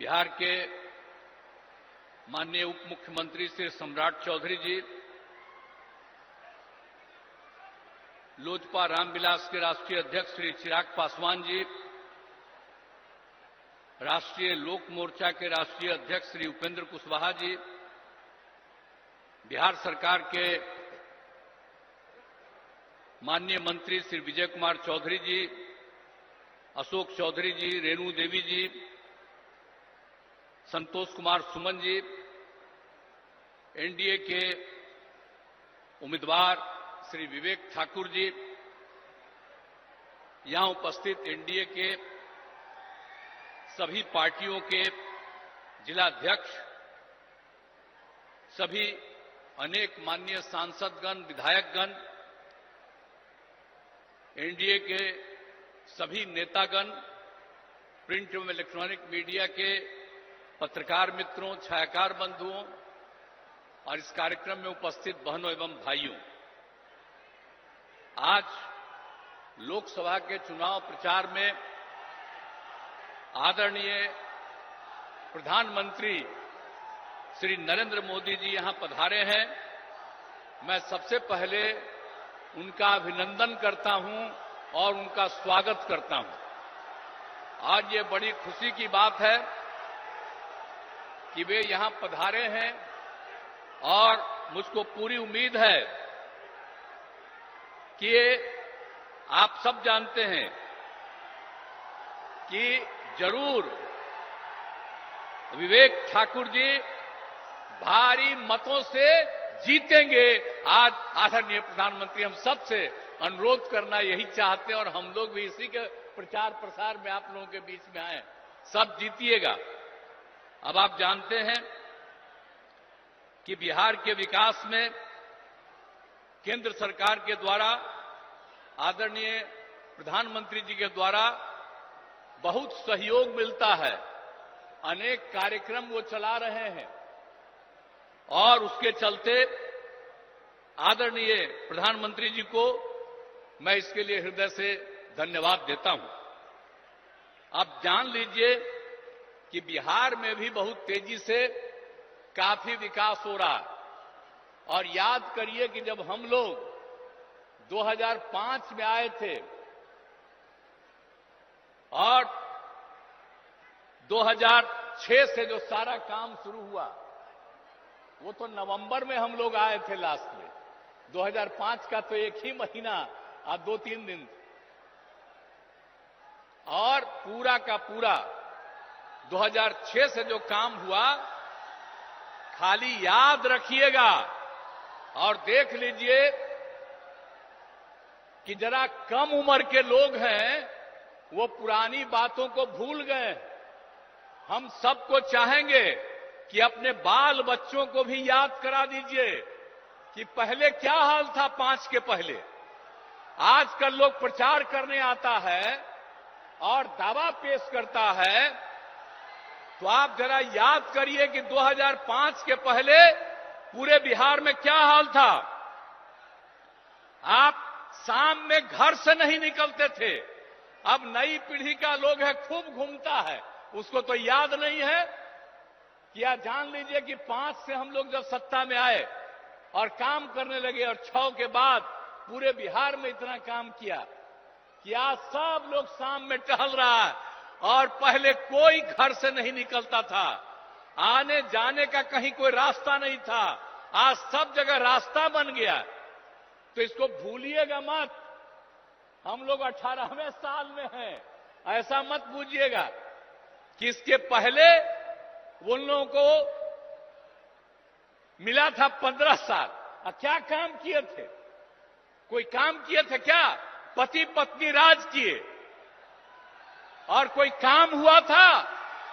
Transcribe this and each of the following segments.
बिहार के माननीय उप मुख्यमंत्री श्री सम्राट चौधरी जी, लोजपा रामविलास के राष्ट्रीय अध्यक्ष श्री चिराग पासवान जी, राष्ट्रीय लोक मोर्चा के राष्ट्रीय अध्यक्ष श्री उपेंद्र कुशवाहा जी, बिहार सरकार के माननीय मंत्री श्री विजय कुमार चौधरी जी, अशोक चौधरी जी, रेणु देवी जी, संतोष कुमार सुमन जी, एनडीए के उम्मीदवार श्री विवेक ठाकुर जी, यहां उपस्थित एनडीए के सभी पार्टियों के जिलाध्यक्ष, सभी अनेक माननीय सांसदगण, विधायकगण, एनडीए के सभी नेतागण, प्रिंट एवं इलेक्ट्रॉनिक मीडिया के पत्रकार मित्रों, छायाकार बंधुओं और इस कार्यक्रम में उपस्थित बहनों एवं भाइयों, आज लोकसभा के चुनाव प्रचार में आदरणीय प्रधानमंत्री श्री नरेंद्र मोदी जी यहां पधारे हैं। मैं सबसे पहले उनका अभिनंदन करता हूं और उनका स्वागत करता हूं। आज ये बड़ी खुशी की बात है कि वे यहां पधारे हैं और मुझको पूरी उम्मीद है कि आप सब जानते हैं कि जरूर विवेक ठाकुर जी भारी मतों से जीतेंगे। आज आदरणीय प्रधानमंत्री हम सबसे अनुरोध करना यही चाहते हैं और हम लोग भी इसी के प्रचार प्रसार में आप लोगों के बीच में आए, सब जीतिएगा। अब आप जानते हैं कि बिहार के विकास में केंद्र सरकार के द्वारा, आदरणीय प्रधानमंत्री जी के द्वारा बहुत सहयोग मिलता है। अनेक कार्यक्रम वो चला रहे हैं और उसके चलते आदरणीय प्रधानमंत्री जी को मैं इसके लिए हृदय से धन्यवाद देता हूं। आप जान लीजिए कि बिहार में भी बहुत तेजी से काफी विकास हो रहा है। और याद करिए कि जब हम लोग 2005 में आए थे और 2006 से जो सारा काम शुरू हुआ, वो तो नवंबर में हम लोग आए थे लास्ट में। 2005 का तो एक ही महीना और 2-3 दिन, और पूरा का पूरा 2006 से जो काम हुआ, खाली याद रखिएगा और देख लीजिए कि जरा कम उम्र के लोग हैं, वो पुरानी बातों को भूल गए। हम सबको चाहेंगे कि अपने बाल बच्चों को भी याद करा दीजिए कि पहले क्या हाल था 5 के पहले। आजकल लोग प्रचार करने आता है और दावा पेश करता है, तो आप जरा याद करिए कि 2005 के पहले पूरे बिहार में क्या हाल था। आप शाम में घर से नहीं निकलते थे। अब नई पीढ़ी का लोग है, खूब घूमता है, उसको तो याद नहीं है। क्या जान लीजिए कि 5 से हम लोग जब सत्ता में आए और काम करने लगे और 6 के बाद पूरे बिहार में इतना काम किया कि आज सब लोग शाम में टहल रहा है और पहले कोई घर से नहीं निकलता था। आने जाने का कहीं कोई रास्ता नहीं था, आज सब जगह रास्ता बन गया। तो इसको भूलिएगा मत। हम लोग 18वें साल में हैं, ऐसा मत बूझिएगा कि इसके पहले उन लोगों को मिला था 15 साल। क्या काम किए थे? कोई काम किए थे क्या? पति पत्नी राज किए और कोई काम हुआ था?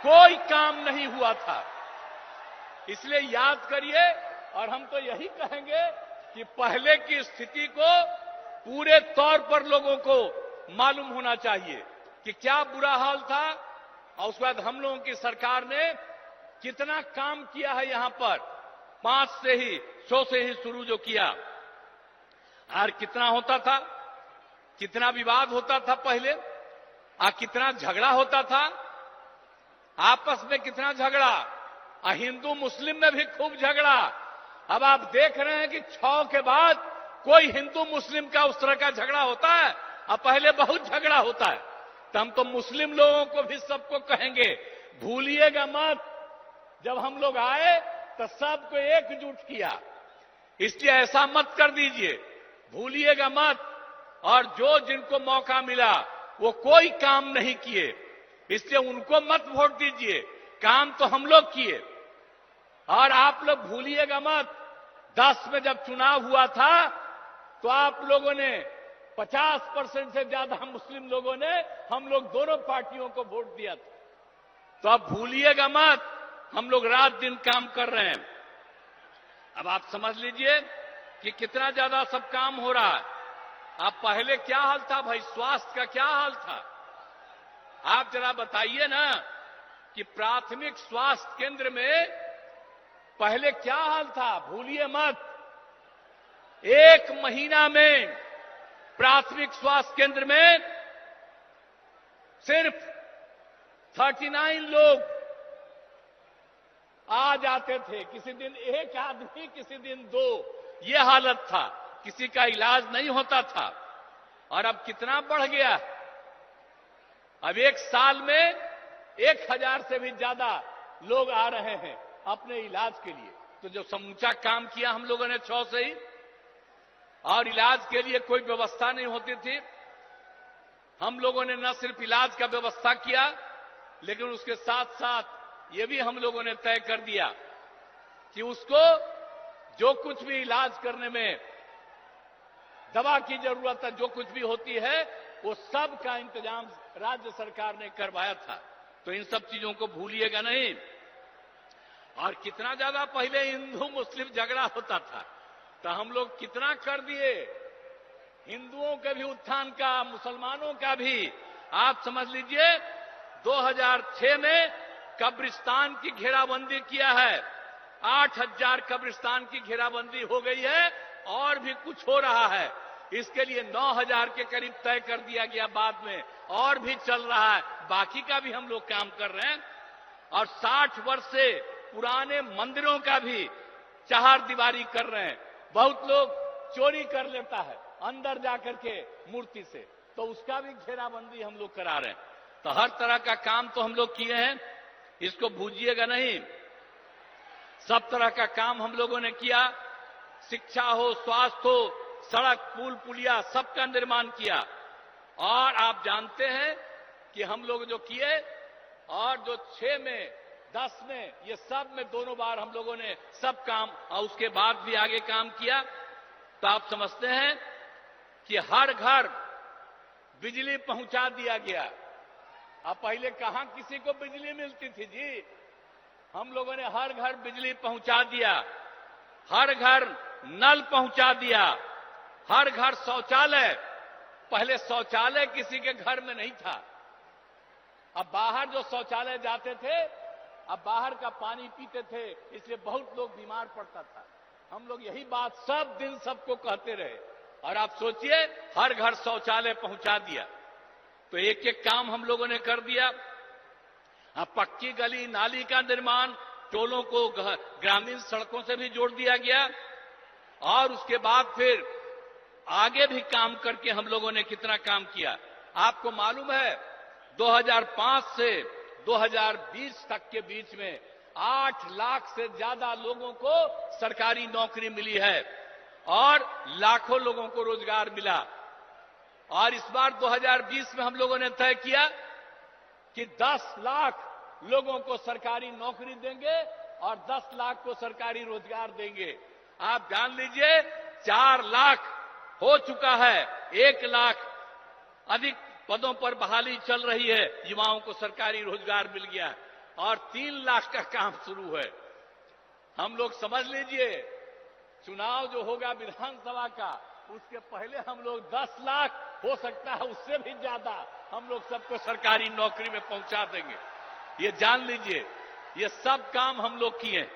कोई काम नहीं हुआ था। इसलिए याद करिए, और हम तो यही कहेंगे कि पहले की स्थिति को पूरे तौर पर लोगों को मालूम होना चाहिए कि क्या बुरा हाल था और उसके बाद हम लोगों की सरकार ने कितना काम किया है। यहां पर 5 से ही 100 से ही शुरू जो किया, और कितना होता था, कितना विवाद होता था पहले, कितना झगड़ा होता था। आपस में कितना झगड़ा, हिंदू मुस्लिम में भी खूब झगड़ा। अब आप देख रहे हैं कि 6 के बाद कोई हिंदू मुस्लिम का उस तरह का झगड़ा होता है? अब पहले बहुत झगड़ा होता है। तो हम तो मुस्लिम लोगों को भी सबको कहेंगे, भूलिएगा मत, जब हम लोग आए तो सबको एकजुट किया, इसलिए ऐसा मत कर दीजिए, भूलिएगा मत। और जो जिनको मौका मिला वो कोई काम नहीं किए, इसलिए उनको मत वोट दीजिए, काम तो हम लोग किए। और आप लोग भूलिएगा मत, 10 में जब चुनाव हुआ था तो आप लोगों ने 50% से ज्यादा मुस्लिम लोगों ने हम लोग दोनों पार्टियों को वोट दिया था। तो आप भूलिएगा मत, हम लोग रात दिन काम कर रहे हैं। अब आप समझ लीजिए कि कितना ज्यादा सब काम हो रहा है। अब पहले क्या हाल था भाई, स्वास्थ्य का क्या हाल था? आप जरा बताइए ना कि प्राथमिक स्वास्थ्य केंद्र में पहले क्या हाल था, भूलिए मत। 1 महीना में प्राथमिक स्वास्थ्य केंद्र में सिर्फ 39 लोग आ जाते थे, किसी दिन 1 आदमी, किसी दिन 2, ये हालत था, किसी का इलाज नहीं होता था। और अब कितना बढ़ गया, अब 1 साल में 1000 से भी ज्यादा लोग आ रहे हैं अपने इलाज के लिए। तो जो समूचा काम किया हम लोगों ने 6 से ही, और इलाज के लिए कोई व्यवस्था नहीं होती थी, हम लोगों ने न सिर्फ इलाज का व्यवस्था किया, लेकिन उसके साथ साथ ये भी हम लोगों ने तय कर दिया कि उसको जो कुछ भी इलाज करने में दवा की जरूरत है, जो कुछ भी होती है, वो सब का इंतजाम राज्य सरकार ने करवाया था। तो इन सब चीजों को भूलिएगा नहीं। और कितना ज्यादा पहले हिंदू मुस्लिम झगड़ा होता था, तो हम लोग कितना कर दिए, हिंदुओं के भी उत्थान का, मुसलमानों का भी। आप समझ लीजिए 2006 में कब्रिस्तान की घेराबंदी किया है, 8000 कब्रिस्तान की घेराबंदी हो गई है, और भी कुछ हो रहा है। इसके लिए 9000 के करीब तय कर दिया गया बाद में, और भी चल रहा है, बाकी का भी हम लोग काम कर रहे हैं। और 60 वर्ष से पुराने मंदिरों का भी चार दीवारी कर रहे हैं। बहुत लोग चोरी कर लेता है अंदर जाकर के मूर्ति से, तो उसका भी घेराबंदी हम लोग करा रहे हैं। तो हर तरह का काम तो हम लोग किए हैं, इसको भूलिएगा नहीं। सब तरह का काम हम लोगों ने किया, शिक्षा हो, स्वास्थ्य हो, सड़क, पुल, पुलिया, सबका निर्माण किया। और आप जानते हैं कि हम लोग जो किए, और जो 6 में 10 में, ये सब में दोनों बार हम लोगों ने सब काम, और उसके बाद भी आगे काम किया। तो आप समझते हैं कि हर घर बिजली पहुंचा दिया गया। अब पहले कहां किसी को बिजली मिलती थी जी, हम लोगों ने हर घर बिजली पहुंचा दिया, हर घर नल पहुंचा दिया, हर घर शौचालय। पहले शौचालय किसी के घर में नहीं था, अब बाहर जो शौचालय जाते थे, अब बाहर का पानी पीते थे, इसलिए बहुत लोग बीमार पड़ता था। हम लोग यही बात सब दिन सबको कहते रहे, और आप सोचिए हर घर शौचालय पहुंचा दिया। तो एक एक काम हम लोगों ने कर दिया। अब पक्की गली नाली का निर्माण, टोलों को ग्रामीण सड़कों से भी जोड़ दिया गया। और उसके बाद फिर आगे भी काम करके हम लोगों ने कितना काम किया। आपको मालूम है 2005 से 2020 तक के बीच में 8 लाख से ज्यादा लोगों को सरकारी नौकरी मिली है, और लाखों लोगों को रोजगार मिला। और इस बार 2020 में हम लोगों ने तय किया कि 10 लाख लोगों को सरकारी नौकरी देंगे और 10 लाख को सरकारी रोजगार देंगे। आप जान लीजिए 4 लाख हो चुका है, 1 लाख अधिक पदों पर बहाली चल रही है, युवाओं को सरकारी रोजगार मिल गया है, और 3 लाख का काम शुरू है। हम लोग समझ लीजिए चुनाव जो होगा विधानसभा का, उसके पहले हम लोग 10 लाख, हो सकता है उससे भी ज्यादा, हम लोग सबको सरकारी नौकरी में पहुंचा देंगे। ये जान लीजिए, ये सब काम हम लोग किए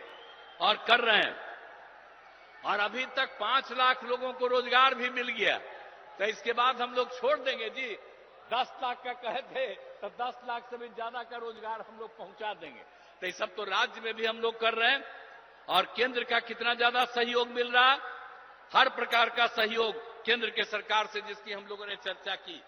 और कर रहे हैं। और अभी तक 5 लाख लोगों को रोजगार भी मिल गया। तो इसके बाद हम लोग छोड़ देंगे जी, 10 लाख का कहे थे तो 10 लाख से भी ज्यादा का रोजगार हम लोग पहुंचा देंगे। तो ये सब तो राज्य में भी हम लोग कर रहे हैं। और केंद्र का कितना ज्यादा सहयोग मिल रहा, हर प्रकार का सहयोग केंद्र के सरकार से, जिसकी हम लोगों ने चर्चा की।